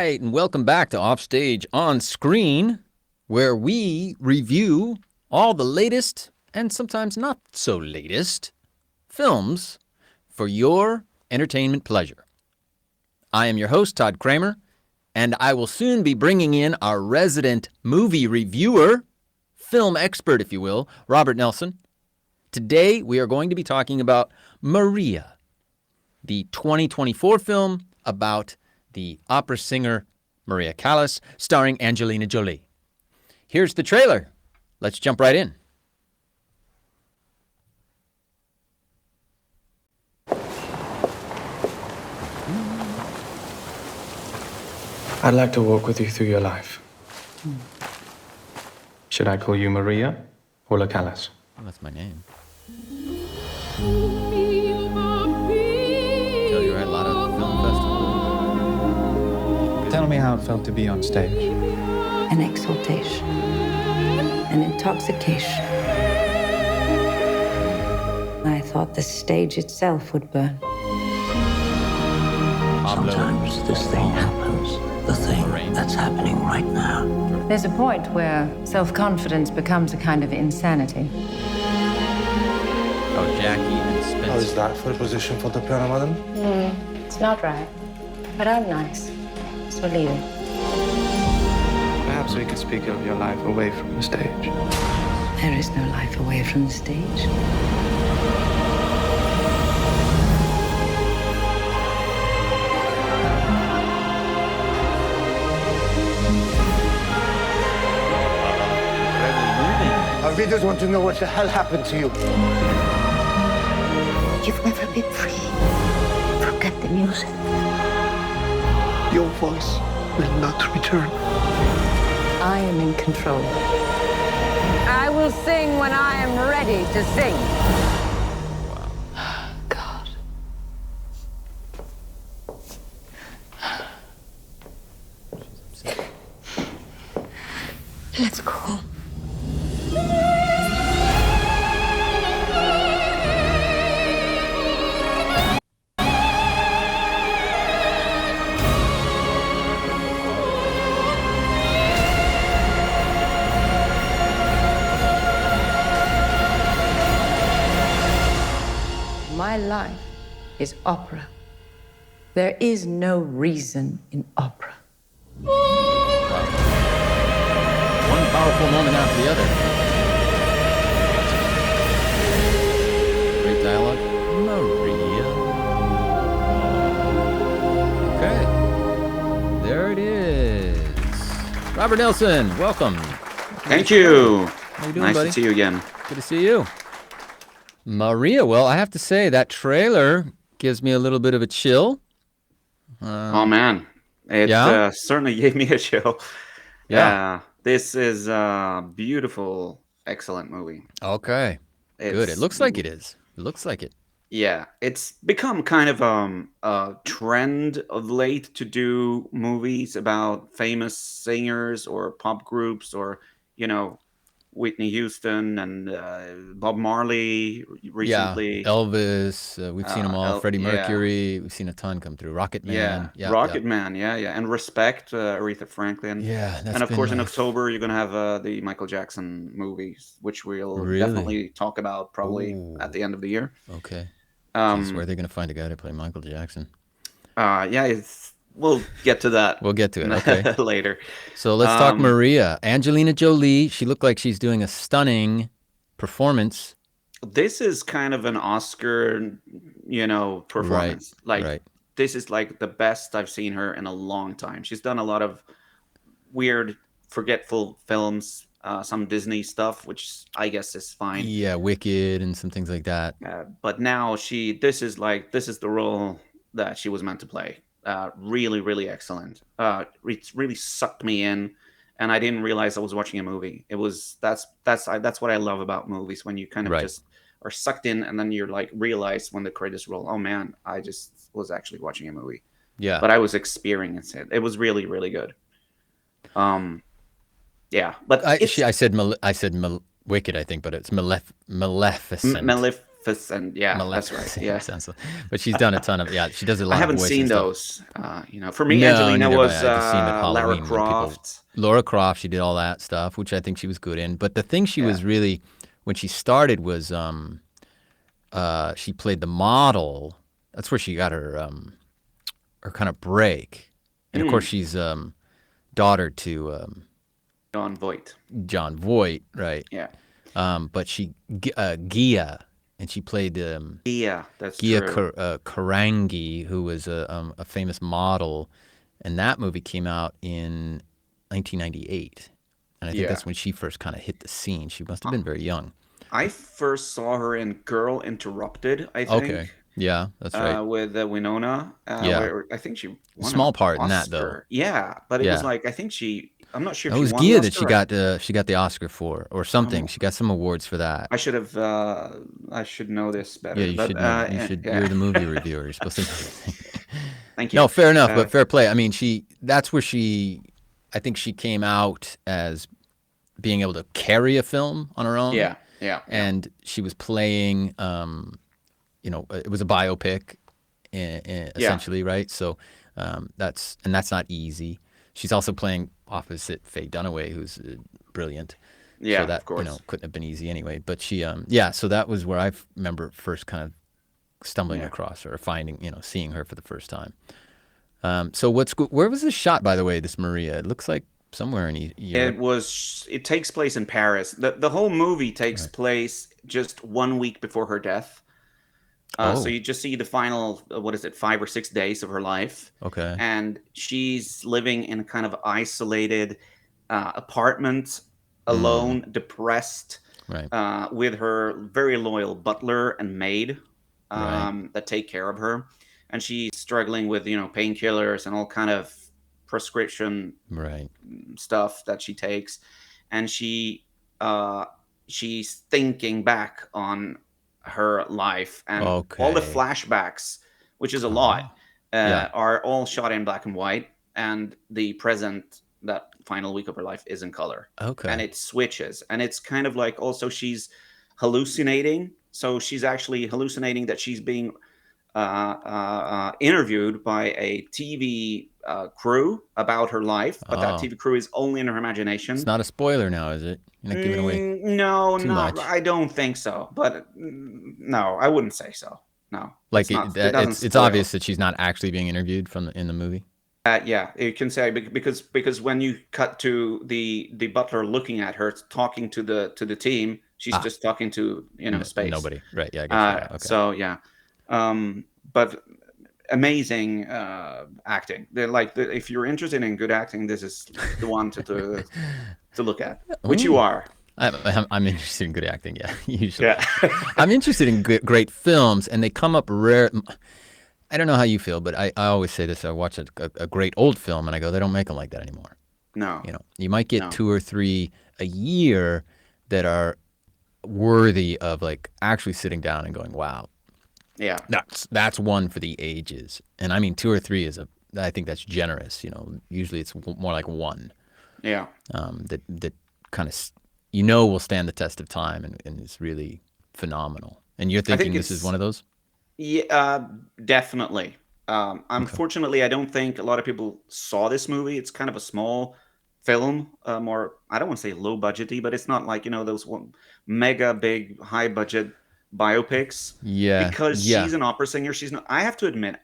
right, and welcome back to Offstage on Screen, where we review all the latest and sometimes not so latest films for your entertainment pleasure. I am your host, Todd Kramer, and I will soon be bringing in our resident movie reviewer, film expert, if you will, Robert Nelson. Today, we are going to be talking about Maria, the 2024 film about the opera singer Maria Callas, starring Angelina Jolie. Here's the trailer. Let's jump right in. I'd like to walk with you through your life. Should I call you Maria or La Callas? Oh, that's my name. Tell you, right, a lot of film festivals. Tell me how it felt to be on stage. An exaltation, an intoxication. I thought the stage itself would burn. Sometimes this thing happens, the thing that's happening right now. There's a point where self-confidence becomes a kind of insanity. Oh, Jackie and Spencer. How is that for a position for the piano, madam? It's not right, but I'm nice, so leave it. Perhaps we could speak of your life away from the stage. There is no life away from the stage. Our readers want to know what the hell happened to you. You've never been free. Forget the music. Your voice will not return. I am in control. I will sing when I am ready to sing. God. Let's go home. My life is opera. There is no reason in opera. One powerful moment after the other. Great dialogue. Maria. Okay. There it is. Robert Nelson, welcome. Thank you. How you doing, Nice buddy? to see you again. Good to see you. Maria, well, I have to say that trailer gives me a little bit of a chill. Oh man, it yeah? certainly gave me a chill. Yeah. This is a beautiful, excellent movie. Okay. Good. It looks like it is. It looks like it. Yeah, it's become kind of a trend of late to do movies about famous singers or pop groups, or Whitney Houston and Bob Marley recently. Yeah, Elvis, we've seen them all. Freddie yeah. Mercury, we've seen a ton come through. Rocket Man. Rocket Man, yeah. And Respect, Aretha Franklin. Yeah, that's and of been course in nice. October you're gonna have the Michael Jackson movies, which we'll Really? definitely talk about probably Ooh. at the end of the year. Okay. Jeez, where are they going to find a guy to play Michael Jackson? We'll get to that. We'll get to it, okay. later. So let's talk Maria. Angelina Jolie, she looked like she's doing a stunning performance. This is kind of an Oscar, performance. Right. This is like the best I've seen her in a long time. She's done a lot of weird, forgetful films, some Disney stuff, which I guess is fine. Yeah, Wicked and some things like that. But now this is the role that she was meant to play. Really, really excellent. It really sucked me in, and I didn't realize I was watching a movie. That's what I love about movies, when you kind of just are sucked in, and then you're like realize when the credits roll, oh man, I just was actually watching a movie. Yeah. But I was experiencing it. It was really, really good. Yeah, but I said Wicked, I think, but it's Maleficent. Maleficent. Yeah, that's Maleficent. right. Yeah. Sounds but she's done a ton of she does a lot I of haven't voice seen and stuff. those. For me, No, Angelina neither have was I. I just seen at Lara Halloween when people. Croft. Laura Croft, she did all that stuff, which I think she was good in. But the thing she was really, when she started, was she played the model. That's where she got her kind of break. And of course, she's daughter to Jon Voight. Jon Voight, right? Yeah. But she Gia, and she played Yeah, that's Gia true. Karangi, who was a famous model, and that movie came out in 1998, and I think that's when she first kind of hit the scene. She must have been very young. I first saw her in Girl Interrupted, I think. Okay, yeah, that's right. With Winona, Yeah, where I think she won small an part in that though. Oscar. Yeah, but it was Yeah. like I think I'm not sure if It she was won the Gia that Oscar. she got the Oscar for, or something. She got some awards for that. I should have. I should know this Yeah, better. you But should know. You should. yeah. You're the movie reviewer. You're supposed to. Thank you. No, fair enough, but fair play. I mean, that's where I think she came out as being able to carry a film on her own. Yeah. And she was playing, it was a biopic, essentially, right? So that's not easy. She's also playing opposite Faye Dunaway, who's brilliant. Yeah, so that, of course. couldn't have been easy anyway. But she, so that was where I remember first kind of stumbling across her, or finding, seeing her for the first time. So where was this shot, by the way, this Maria? It looks like somewhere in Europe. It takes place in Paris. The whole movie takes place just 1 week before her death. So you just see the final, 5 or 6 days of her life. Okay. And she's living in a kind of isolated apartment, alone, depressed, right. with her very loyal butler and maid that take care of her. And she's struggling with, painkillers and all kind of prescription stuff that she takes. And she's thinking back on her life, and all the flashbacks, which is a lot, are all shot in black and white, and the present, that final week of her life, is in color. And it switches, and it's kind of like, also she's hallucinating. So she's actually hallucinating that she's being interviewed by a TV crew about her life, but that TV crew is only in her imagination. It's not a spoiler now, is it? You're not giving away no, too not much. I don't think so, but no, I wouldn't say so. No, like it's obvious that she's not actually being interviewed in the movie. Yeah, you can say, because when you cut to the butler looking at her, talking to the team, she's just talking to space. Nobody, right? Yeah, I guess. Okay. So yeah, but amazing acting. If you're interested in good acting, this is the one to look at, which you are. I'm interested in good acting. Yeah, usually. Yeah. I'm interested in great films, and they come up rare. I don't know how you feel, but I always say this. I watch a great old film, and I go, they don't make them like that anymore. No. You might get 2 or 3 a year that are worthy of like actually sitting down and going, wow. Yeah. That's one for the ages. And I mean, 2 or 3 I think that's generous. Usually it's more like 1. Yeah. That kind of, will stand the test of time and is really phenomenal. And you're thinking this is one of those? Yeah, definitely. Unfortunately, I don't think a lot of people saw this movie. It's kind of a small film, more, I don't want to say low budgety, but it's not like, those mega big high budget biopics. Yeah. Because she's an opera singer. She's not, I have to admit,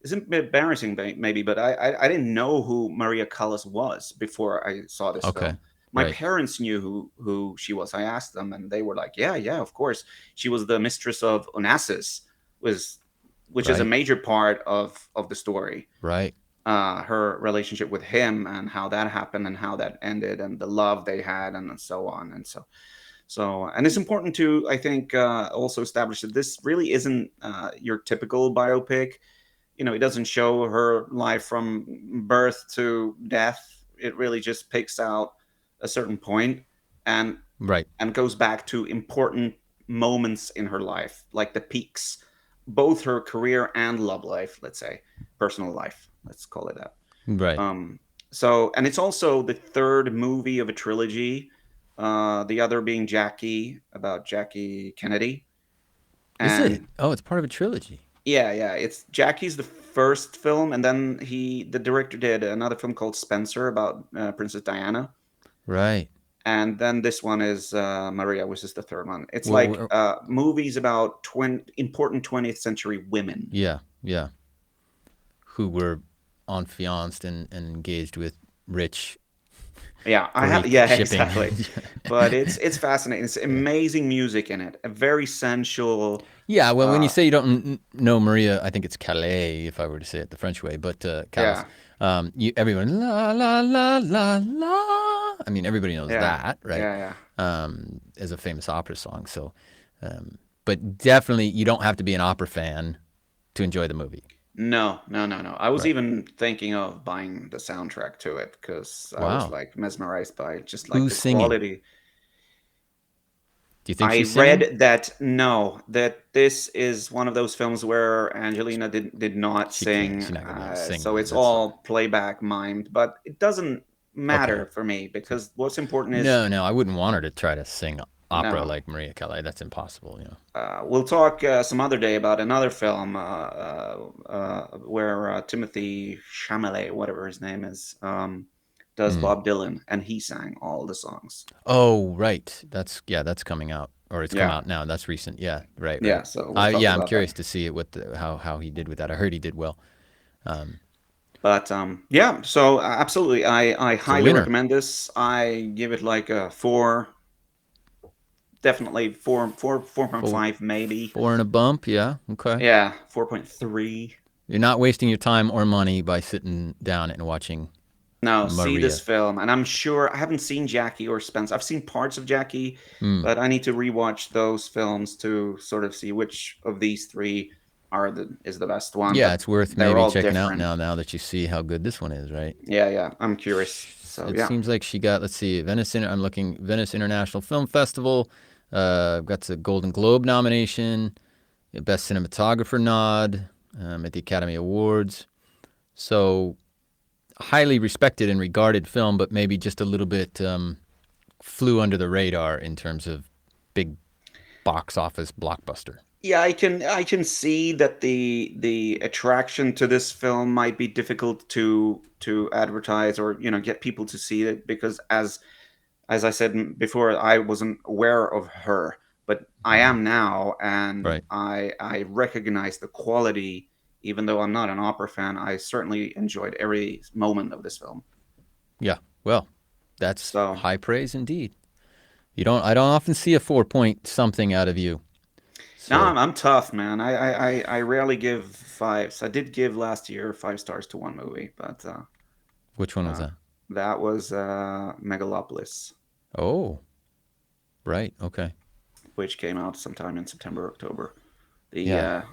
it's embarrassing maybe, but I didn't know who Maria Callas was before I saw this film. My parents knew who she was. I asked them, and they were like, yeah, of course. She was the mistress of Onassis, which is a major part of the story. Right. Her relationship with him, and how that happened, and how that ended, and the love they had, and so on. And so, and it's important to, I think, also establish that this really isn't your typical biopic. It doesn't show her life from birth to death. It really just picks out a certain point and goes back to important moments in her life, like the peaks, both her career and love life, let's say, personal life, let's call it that. Right. So, and it's also the 3rd movie of a trilogy, the other being Jackie, about Jackie Kennedy. Is it? Oh, it's part of a trilogy. Yeah. It's Jackie's the first film, and then the director did another film called Spencer about Princess Diana, Right. and then this one is Maria, which is the third one. It's Well, like movies about important 20th century women. Yeah. Who were enfianced and engaged with rich. Yeah, shipping. exactly. But it's fascinating. It's amazing music in it. A very sensual. Yeah, well, when you say you don't know Maria, I think it's Calais, if I were to say it the French way, but Callas. Everyone, la, la, la, la, la. I mean, everybody knows that, right? Yeah. As a famous opera song. So, but definitely, you don't have to be an opera fan to enjoy the movie. No. I was even thinking of buying the soundtrack to it because I was like mesmerized by just like Who's the singing? quality. Do you think I she's singing? read that this is one of those films where Angelina did not sing. She's not gonna sing. So it's all playback mimed, but it doesn't matter for me because what's important is No, I wouldn't want her to try to sing opera No. like Maria Callas. That's impossible, you know. We'll talk some other day about another film where Timothy Chalamet, whatever his name is, does Bob Dylan, and he sang all the songs. Oh, right. That's coming out, or it's come out now. That's recent. Yeah, right. Yeah, so we'll talk I'm about curious that. to see it how he did with that. I heard he did well. But yeah, so absolutely, I highly winner. recommend this. I give it like a 4, definitely 4.5 maybe. 4 and a bump. Yeah. Okay. Yeah, 4.3. You're not wasting your time or money by sitting down and watching. No, see Maria. this film, and I'm sure I haven't seen Jackie or Spence. I've seen parts of Jackie, but I need to rewatch those films to sort of see which of these three is the best one. Yeah, but it's worth they're maybe all checking out different. now that you see how good this one is, right? Yeah, I'm curious. So It seems like she got, let's see, Venice International Film Festival, got the Golden Globe nomination, Best Cinematographer nod at the Academy Awards. So highly respected and regarded film, but maybe just a little bit flew under the radar in terms of big box office blockbuster. Yeah, I can see that the attraction to this film might be difficult to advertise or get people to see it because as I said before, I wasn't aware of her, but I am now, and Right. I recognize the quality. Even though I'm not an opera fan, I certainly enjoyed every moment of this film. Yeah, well, that's So- high praise indeed. I don't often see a 4 point something out of you. No, I'm tough, man. I rarely give 5s. I did give last year 5 stars to one movie, but Which one was that? that was Megalopolis, Oh, right. Okay. which came out sometime in September, October. Yeah.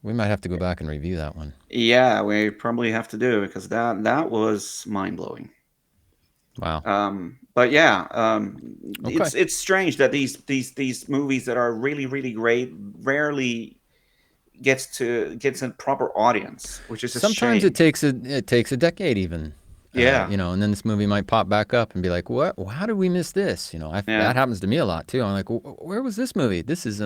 We might have to go back and review that one. Yeah, we probably have to do because that was mind blowing. Wow. But yeah, Okay. it's strange that these movies that are really really great rarely gets a proper audience, which is a Sometimes shame. it takes a decade even. Yeah. And then this movie might pop back up and be like, what? How did we miss this? That happens to me a lot too. I'm like, where was this movie? This is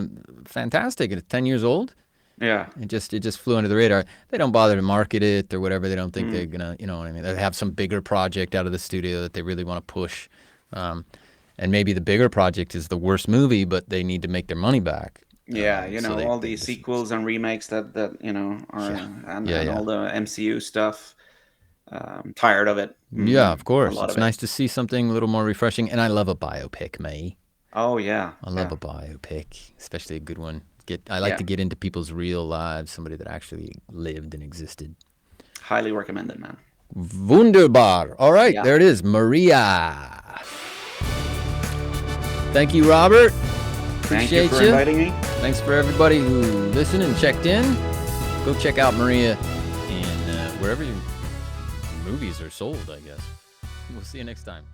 fantastic. It's 10 years old. Yeah. It just flew under the radar. They don't bother to market it or whatever. They don't think they're gonna, you know what I mean? They have some bigger project out of the studio that they really want to push, and maybe the bigger project is the worst movie, but they need to make their money back. Yeah, so all these sequels and remakes that are and Yeah. all the MCU stuff. I'm tired of it. Yeah, of course. A lot It's of it. nice to see something a little more refreshing. And I love a biopic, me. Oh yeah. I love a biopic, especially a good one. I like to get into people's real lives, somebody that actually lived and existed. Highly recommended, man. Wunderbar. All right, Yeah. there it is, Maria. Thank you, Robert. Thank you Appreciate for inviting me. Thanks for everybody who listened and checked in. Go check out Maria in wherever your movies are sold, I guess. We'll see you next time.